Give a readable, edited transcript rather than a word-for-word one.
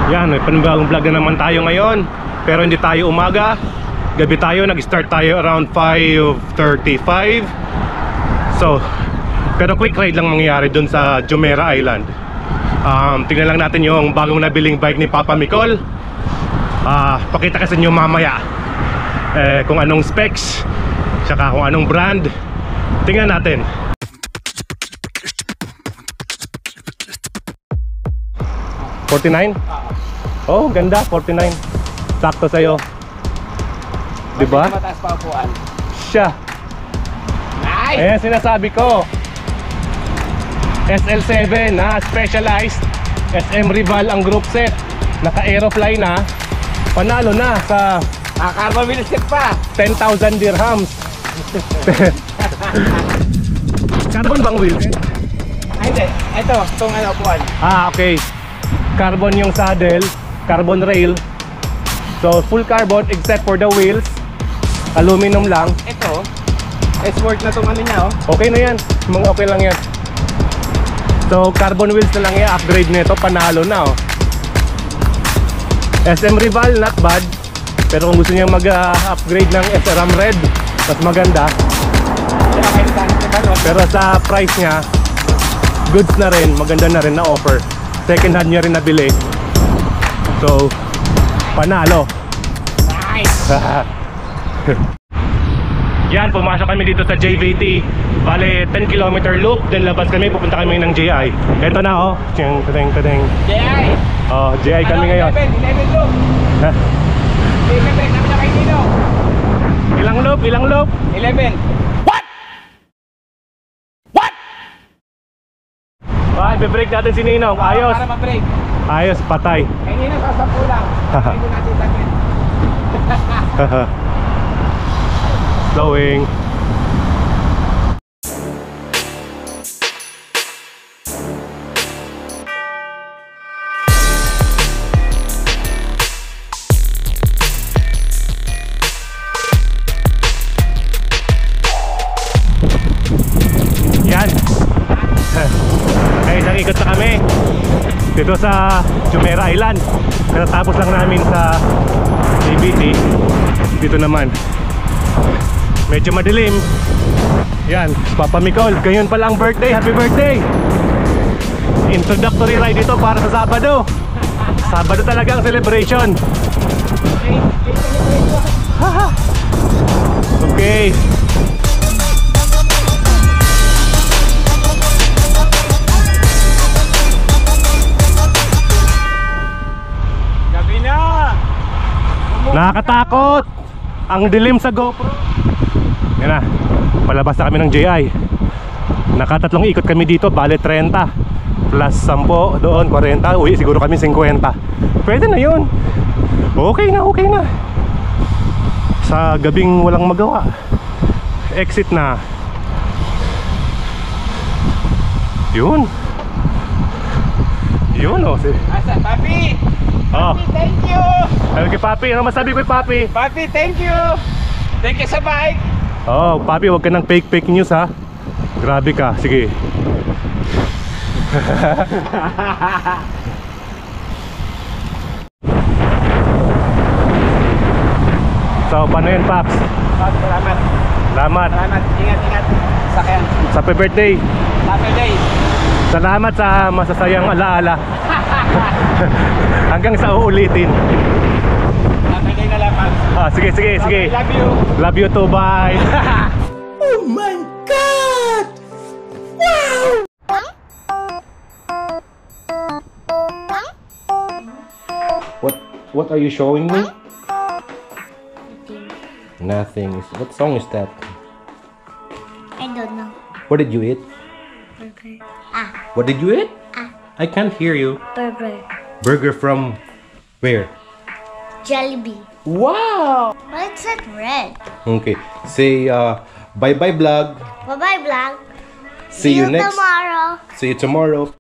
Yan, may panibagong vlog na naman tayo ngayon. Pero hindi tayo umaga, gabi tayo, nag-start tayo around 5:35. So, pero quick ride lang mangyayari dun sa Jumeirah Island. Tingnan lang natin yung bagong nabiling bike ni Papa Micol. Pakita kasi nyo mamaya kung anong specs, saka kung anong brand. Tingnan natin. $49? Oh, ganda, 49. Sakto sa'yo. Diba? Mataas pa upuan. Siya. Nice! Ayan sinasabi ko. SL7 na specialized. SM Rival ang group set. Naka-aerofly na. Panalo na sa Carbon wheel set pa. 10,000 dirhams. Carbon bang wheel? Ay, hindi. Ito, itong upuan. Okay. Carbon yung saddle, carbon rail. So full carbon except for the wheels. Aluminum lang. Ito, S-Sport na itong ano niya, oh. Okay na yan. Mga okay lang yan. So carbon wheels na lang yan. Upgrade nito, panalo na, oh. SM Rival, not bad. Pero kung gusto niya mag-upgrade ng SRAM Red, mas maganda. Pero sa price niya, goods na rin, maganda na rin na offer. Second hand niya rin nabili. So, panalo. Nice! Yan, pumasok kami dito sa JVT. Bale, 10 km loop. Then labas kami, pupunta kami ng JI. Ito na, oh. Tadeng. JI! Oh, JI kami ngayon. 11 loop! Ha? 11, kami na kayo dito. Ilang loop? 11. Ibe-break natin si Ninong. Ayos. Para ma-break. Ayos, patay. Kaya Ninong, sa 10 lang. Hindi natin tagin. Slowing. Yan. Okay, isang ikot na kami dito sa Jumeirah Island. Natapos lang namin sa JVT. Dito naman medyo madilim. Yan, Papa Micol, ngayon pa lang birthday. Happy birthday! Introductory ride dito para sa Sabado. Sabado talaga ang celebration. Okay. Gabi na! Nakakatakot! Ang dilim sa GoPro. Yan na, palabas na kami ng JI. Nakatatlong ikot kami dito, bale 30 plus 10 doon, 40. Uwi siguro kami 50. Pwede na yun. Okay na. Sa gabing walang magawa, exit na. Yun oh. Asa, Papi! Oh. Papi, thank you! Sabi kay Papi, ano masabi ko kay Papi? Papi, thank you! Thank you sa bike! Oh, Papi, huwag ka ng fake news, ha. Grabe ka, sige. So, paano yun, Paps? Salamat. Salamat. Ingat. Sakyan. Sa happy birthday. Happy day. Salamat sa masasayang alaala. Hanggang sa uulitin. Happy day na lang, Paps. Sige. Love you. Love you too, bye. Oh my God! Wow! What are you showing me? Nothing. What song is that? I don't know. What did you eat? Burger. What did you eat? I can't hear you. Burger. Burger from where? Jollibee. Wow! Why is it red? Okay. Say bye-bye vlog. Bye-bye vlog. See you next. tomorrow. See you tomorrow.